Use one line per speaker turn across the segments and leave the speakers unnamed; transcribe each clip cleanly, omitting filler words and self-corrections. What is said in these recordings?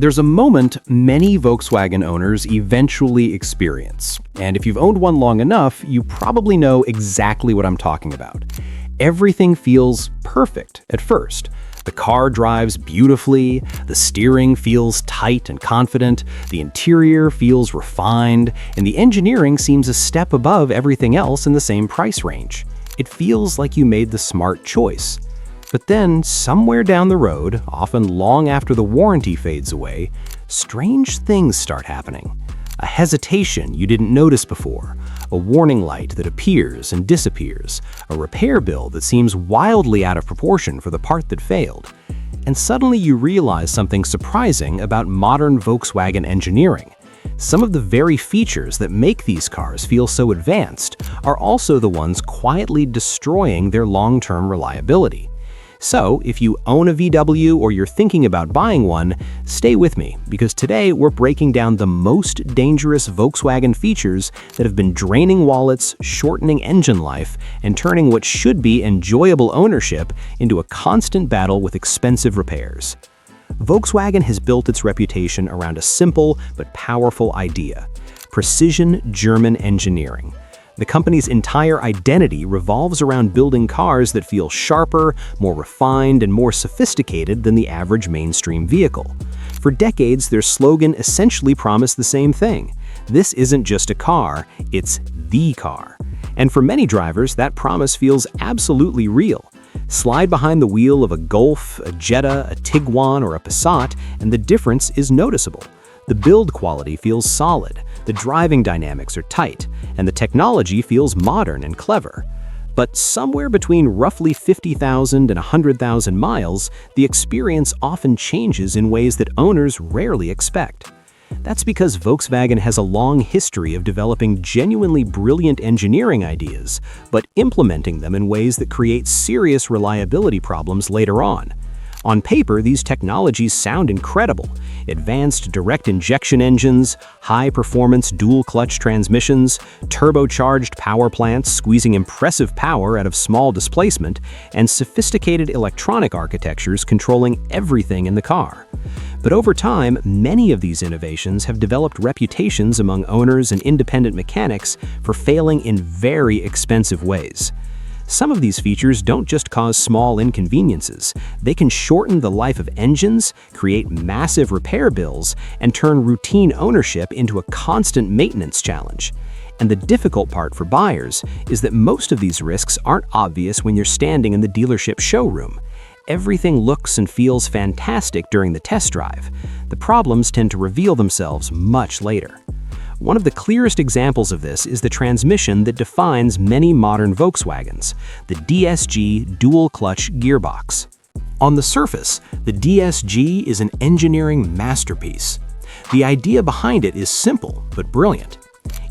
There's a moment many Volkswagen owners eventually experience, and if you've owned one long enough, you probably know exactly what I'm talking about. Everything feels perfect at first. The car drives beautifully, the steering feels tight and confident, the interior feels refined, and the engineering seems a step above everything else in the same price range. It feels like you made the smart choice. But then, somewhere down the road, often long after the warranty fades away, strange things start happening. A hesitation you didn't notice before, a warning light that appears and disappears, a repair bill that seems wildly out of proportion for the part that failed. And suddenly you realize something surprising about modern Volkswagen engineering. Some of the very features that make these cars feel so advanced are also the ones quietly destroying their long-term reliability. So, if you own a VW or you're thinking about buying one, stay with me, because today we're breaking down the most dangerous Volkswagen features that have been draining wallets, shortening engine life, and turning what should be enjoyable ownership into a constant battle with expensive repairs. Volkswagen has built its reputation around a simple but powerful idea: precision German engineering. The company's entire identity revolves around building cars that feel sharper, more refined, and more sophisticated than the average mainstream vehicle. For decades, their slogan essentially promised the same thing: this isn't just a car, it's the car. And for many drivers, that promise feels absolutely real. Slide behind the wheel of a Golf, a Jetta, a Tiguan, or a Passat, and the difference is noticeable. The build quality feels solid, the driving dynamics are tight, and the technology feels modern and clever. But somewhere between roughly 50,000 and 100,000 miles, the experience often changes in ways that owners rarely expect. That's because Volkswagen has a long history of developing genuinely brilliant engineering ideas, but implementing them in ways that create serious reliability problems later on. On paper, these technologies sound incredible: advanced direct injection engines, high-performance dual-clutch transmissions, turbocharged power plants squeezing impressive power out of small displacement, and sophisticated electronic architectures controlling everything in the car. But over time, many of these innovations have developed reputations among owners and independent mechanics for failing in very expensive ways. Some of these features don't just cause small inconveniences, they can shorten the life of engines, create massive repair bills, and turn routine ownership into a constant maintenance challenge. And the difficult part for buyers is that most of these risks aren't obvious when you're standing in the dealership showroom. Everything looks and feels fantastic during the test drive. The problems tend to reveal themselves much later. One of the clearest examples of this is the transmission that defines many modern Volkswagens, the DSG dual-clutch gearbox. On the surface, the DSG is an engineering masterpiece. The idea behind it is simple but brilliant.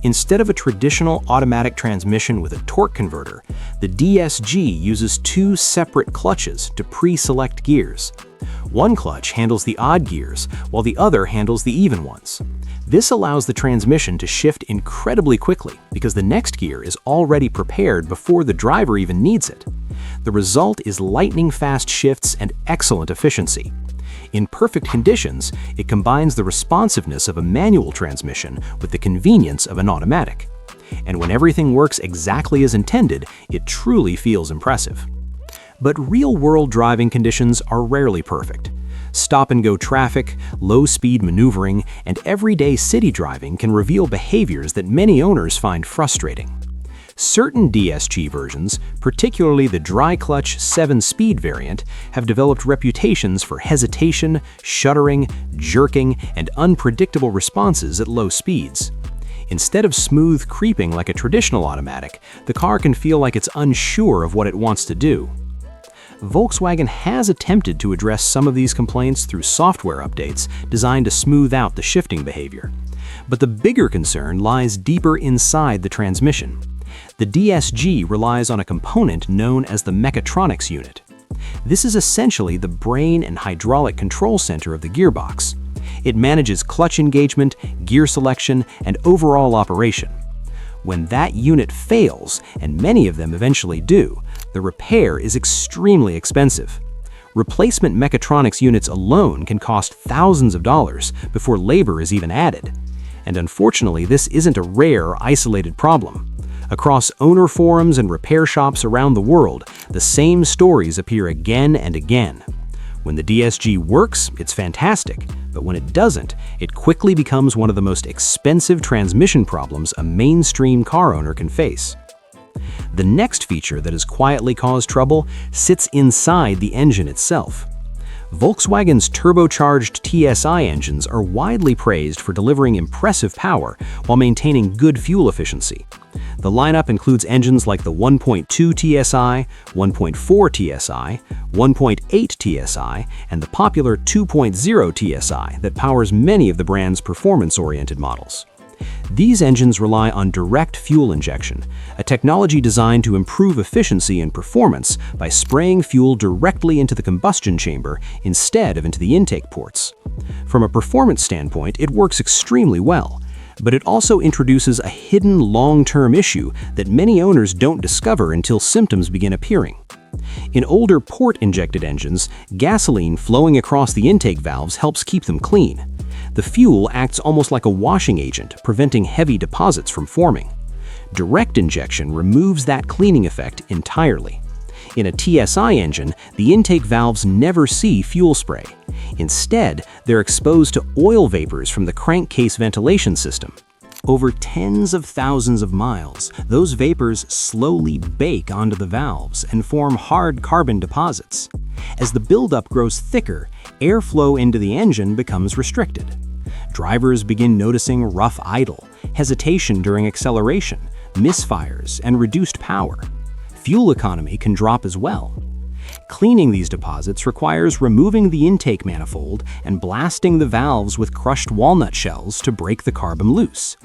Instead of a traditional automatic transmission with a torque converter, the DSG uses two separate clutches to pre-select gears. One clutch handles the odd gears, while the other handles the even ones. This allows the transmission to shift incredibly quickly because the next gear is already prepared before the driver even needs it. The result is lightning-fast shifts and excellent efficiency. In perfect conditions, it combines the responsiveness of a manual transmission with the convenience of an automatic. And when everything works exactly as intended, it truly feels impressive. But real-world driving conditions are rarely perfect. Stop-and-go traffic, low-speed maneuvering, and everyday city driving can reveal behaviors that many owners find frustrating. Certain DSG versions, particularly the dry-clutch 7-speed variant, have developed reputations for hesitation, shuddering, jerking, and unpredictable responses at low speeds. Instead of smooth creeping like a traditional automatic, the car can feel like it's unsure of what it wants to do. Volkswagen has attempted to address some of these complaints through software updates designed to smooth out the shifting behavior. But the bigger concern lies deeper inside the transmission. The DSG relies on a component known as the mechatronics unit. This is essentially the brain and hydraulic control center of the gearbox. It manages clutch engagement, gear selection, and overall operation. When that unit fails, and many of them eventually do, the repair is extremely expensive. Replacement mechatronics units alone can cost thousands of dollars before labor is even added. And unfortunately, this isn't a rare, isolated problem. Across owner forums and repair shops around the world, the same stories appear again and again. When the DSG works, it's fantastic, but when it doesn't, it quickly becomes one of the most expensive transmission problems a mainstream car owner can face. The next feature that has quietly caused trouble sits inside the engine itself. Volkswagen's turbocharged TSI engines are widely praised for delivering impressive power while maintaining good fuel efficiency. The lineup includes engines like the 1.2 TSI, 1.4 TSI, 1.8 TSI, and the popular 2.0 TSI that powers many of the brand's performance-oriented models. These engines rely on direct fuel injection, a technology designed to improve efficiency and performance by spraying fuel directly into the combustion chamber instead of into the intake ports. From a performance standpoint, it works extremely well, but it also introduces a hidden long-term issue that many owners don't discover until symptoms begin appearing. In older port-injected engines, gasoline flowing across the intake valves helps keep them clean. The fuel acts almost like a washing agent, preventing heavy deposits from forming. Direct injection removes that cleaning effect entirely. In a TSI engine, the intake valves never see fuel spray. Instead, they're exposed to oil vapors from the crankcase ventilation system. Over tens of thousands of miles, those vapors slowly bake onto the valves and form hard carbon deposits. As the buildup grows thicker, airflow into the engine becomes restricted. Drivers begin noticing rough idle, hesitation during acceleration, misfires, and reduced power. Fuel economy can drop as well. Cleaning these deposits requires removing the intake manifold and blasting the valves with crushed walnut shells to break the carbon loose.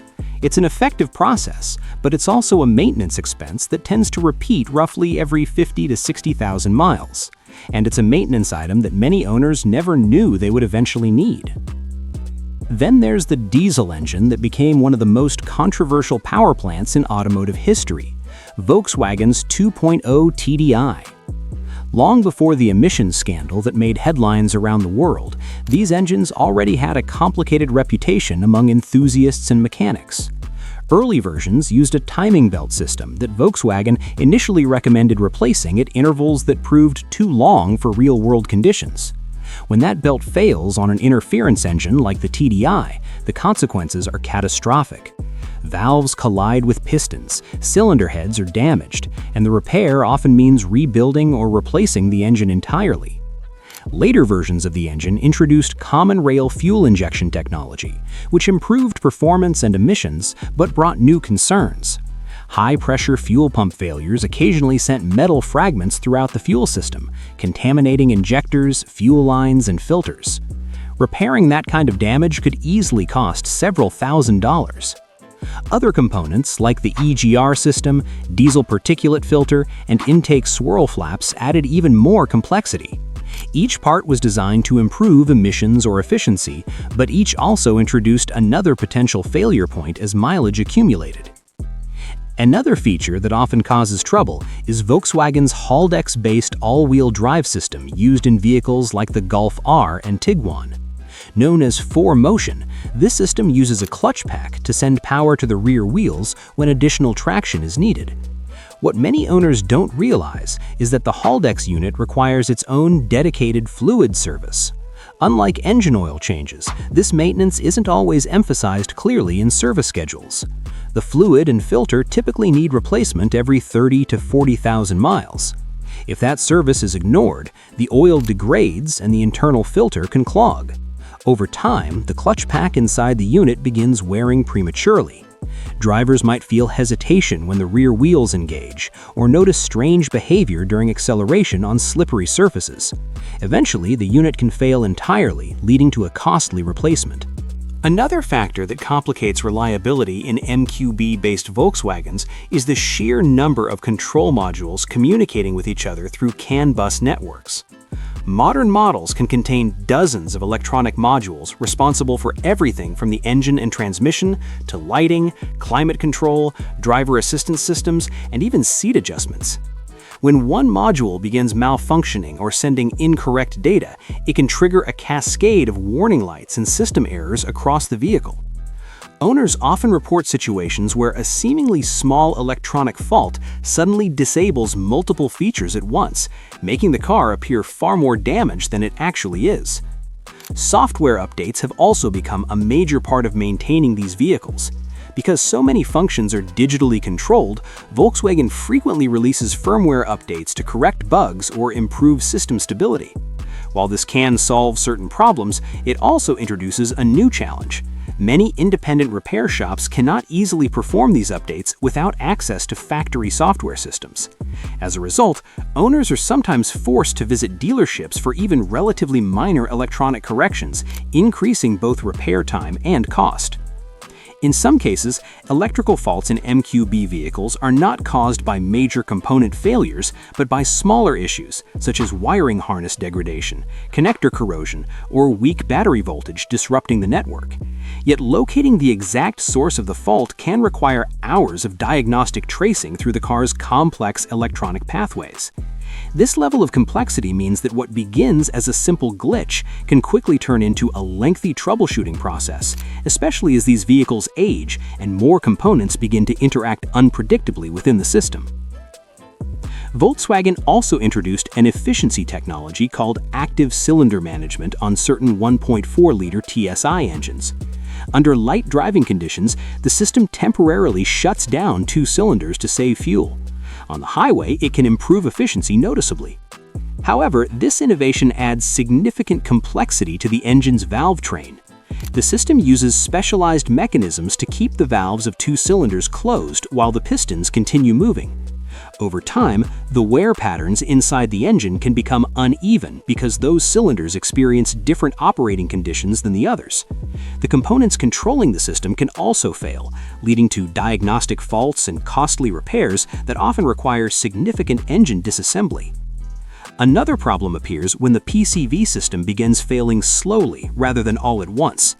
It's an effective process, but it's also a maintenance expense that tends to repeat roughly every 50 to 60,000 miles. And it's a maintenance item that many owners never knew they would eventually need. Then there's the diesel engine that became one of the most controversial power plants in automotive history, Volkswagen's 2.0 TDI. Long before the emissions scandal that made headlines around the world, these engines already had a complicated reputation among enthusiasts and mechanics. Early versions used a timing belt system that Volkswagen initially recommended replacing at intervals that proved too long for real-world conditions. When that belt fails on an interference engine like the TDI, the consequences are catastrophic. Valves collide with pistons, cylinder heads are damaged, and the repair often means rebuilding or replacing the engine entirely. Later versions of the engine introduced common rail fuel injection technology, which improved performance and emissions but brought new concerns. High-pressure fuel pump failures occasionally sent metal fragments throughout the fuel system, contaminating injectors, fuel lines, and filters. Repairing that kind of damage could easily cost several $1,000s. Other components, like the EGR system, diesel particulate filter, and intake swirl flaps added even more complexity. Each part was designed to improve emissions or efficiency, but each also introduced another potential failure point as mileage accumulated. Another feature that often causes trouble is Volkswagen's Haldex-based all-wheel drive system used in vehicles like the Golf R and Tiguan. Known as 4Motion, this system uses a clutch pack to send power to the rear wheels when additional traction is needed. What many owners don't realize is that the Haldex unit requires its own dedicated fluid service. Unlike engine oil changes, this maintenance isn't always emphasized clearly in service schedules. The fluid and filter typically need replacement every 30 to 40,000 miles. If that service is ignored, the oil degrades and the internal filter can clog. Over time, the clutch pack inside the unit begins wearing prematurely. Drivers might feel hesitation when the rear wheels engage, or notice strange behavior during acceleration on slippery surfaces. Eventually, the unit can fail entirely, leading to a costly replacement. Another factor that complicates reliability in MQB-based Volkswagens is the sheer number of control modules communicating with each other through CAN bus networks. Modern models can contain dozens of electronic modules responsible for everything from the engine and transmission to lighting, climate control, driver assistance systems, and even seat adjustments. When one module begins malfunctioning or sending incorrect data, it can trigger a cascade of warning lights and system errors across the vehicle. Owners often report situations where a seemingly small electronic fault suddenly disables multiple features at once, making the car appear far more damaged than it actually is. Software updates have also become a major part of maintaining these vehicles. Because so many functions are digitally controlled, Volkswagen frequently releases firmware updates to correct bugs or improve system stability. While this can solve certain problems, it also introduces a new challenge. Many independent repair shops cannot easily perform these updates without access to factory software systems. As a result, owners are sometimes forced to visit dealerships for even relatively minor electronic corrections, increasing both repair time and cost. In some cases, electrical faults in MQB vehicles are not caused by major component failures, but by smaller issues, such as wiring harness degradation, connector corrosion, or weak battery voltage disrupting the network. Yet locating the exact source of the fault can require hours of diagnostic tracing through the car's complex electronic pathways. This level of complexity means that what begins as a simple glitch can quickly turn into a lengthy troubleshooting process, especially as these vehicles age and more components begin to interact unpredictably within the system. Volkswagen also introduced an efficiency technology called active cylinder management on certain 1.4-liter TSI engines. Under light driving conditions, the system temporarily shuts down two cylinders to save fuel. On the highway, it can improve efficiency noticeably. However, this innovation adds significant complexity to the engine's valve train. The system uses specialized mechanisms to keep the valves of two cylinders closed while the pistons continue moving. Over time, the wear patterns inside the engine can become uneven because those cylinders experience different operating conditions than the others. The components controlling the system can also fail, leading to diagnostic faults and costly repairs that often require significant engine disassembly. Another problem appears when the PCV system begins failing slowly rather than all at once.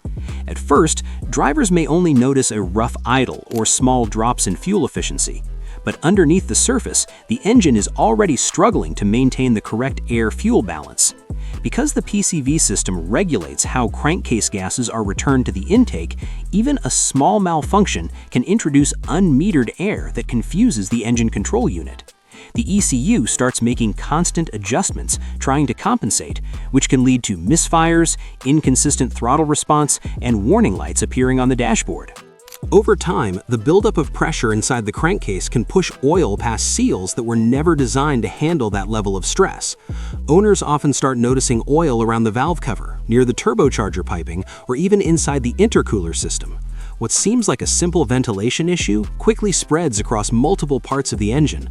At first, drivers may only notice a rough idle or small drops in fuel efficiency. But underneath the surface, the engine is already struggling to maintain the correct air-fuel balance. Because the PCV system regulates how crankcase gases are returned to the intake, even a small malfunction can introduce unmetered air that confuses the engine control unit. The ECU starts making constant adjustments, trying to compensate, which can lead to misfires, inconsistent throttle response, and warning lights appearing on the dashboard. Over time, the buildup of pressure inside the crankcase can push oil past seals that were never designed to handle that level of stress. Owners often start noticing oil around the valve cover, near the turbocharger piping, or even inside the intercooler system. What seems like a simple ventilation issue quickly spreads across multiple parts of the engine.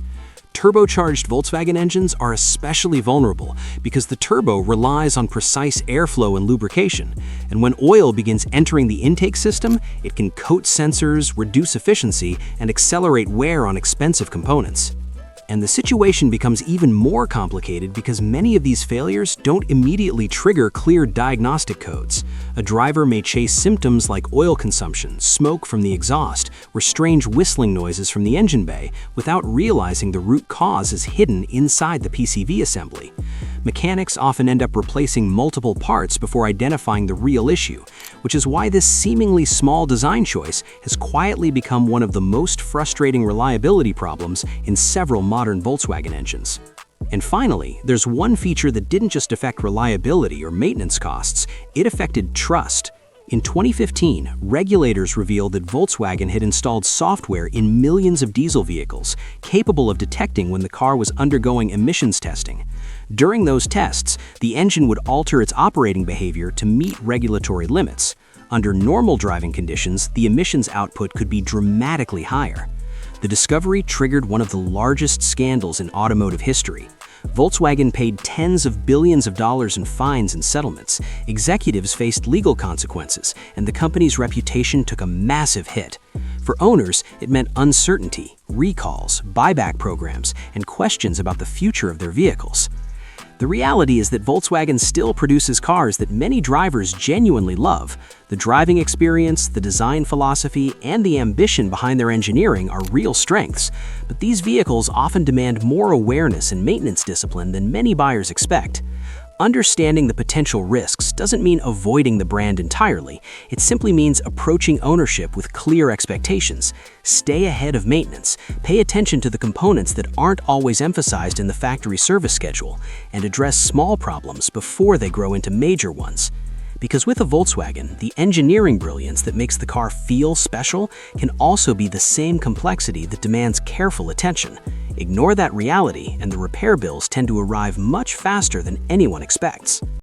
Turbocharged Volkswagen engines are especially vulnerable because the turbo relies on precise airflow and lubrication, and when oil begins entering the intake system, it can coat sensors, reduce efficiency, and accelerate wear on expensive components. And the situation becomes even more complicated because many of these failures don't immediately trigger clear diagnostic codes. A driver may chase symptoms like oil consumption, smoke from the exhaust, or strange whistling noises from the engine bay without realizing the root cause is hidden inside the PCV assembly. Mechanics often end up replacing multiple parts before identifying the real issue, which is why this seemingly small design choice has quietly become one of the most frustrating reliability problems in several modern Volkswagen engines. And finally, there's one feature that didn't just affect reliability or maintenance costs, it affected trust. In 2015, regulators revealed that Volkswagen had installed software in millions of diesel vehicles, capable of detecting when the car was undergoing emissions testing. During those tests, the engine would alter its operating behavior to meet regulatory limits. Under normal driving conditions, the emissions output could be dramatically higher. The discovery triggered one of the largest scandals in automotive history. Volkswagen paid tens of billions of dollars in fines and settlements, executives faced legal consequences, and the company's reputation took a massive hit. For owners, it meant uncertainty, recalls, buyback programs, and questions about the future of their vehicles. The reality is that Volkswagen still produces cars that many drivers genuinely love. The
The driving experience, the design philosophy, and the ambition behind their engineering are real strengths, but these vehicles often demand more awareness and maintenance discipline than many buyers expect. Understanding the potential risks doesn't mean avoiding the brand entirely. It simply means approaching ownership with clear expectations. Stay ahead of maintenance, pay attention to the components that aren't always emphasized in the factory service schedule, and address small problems before they grow into major ones. Because with a Volkswagen, the engineering brilliance that makes the car feel special can also be the same complexity that demands careful attention. Ignore that reality, and the repair bills tend to arrive much faster than anyone expects.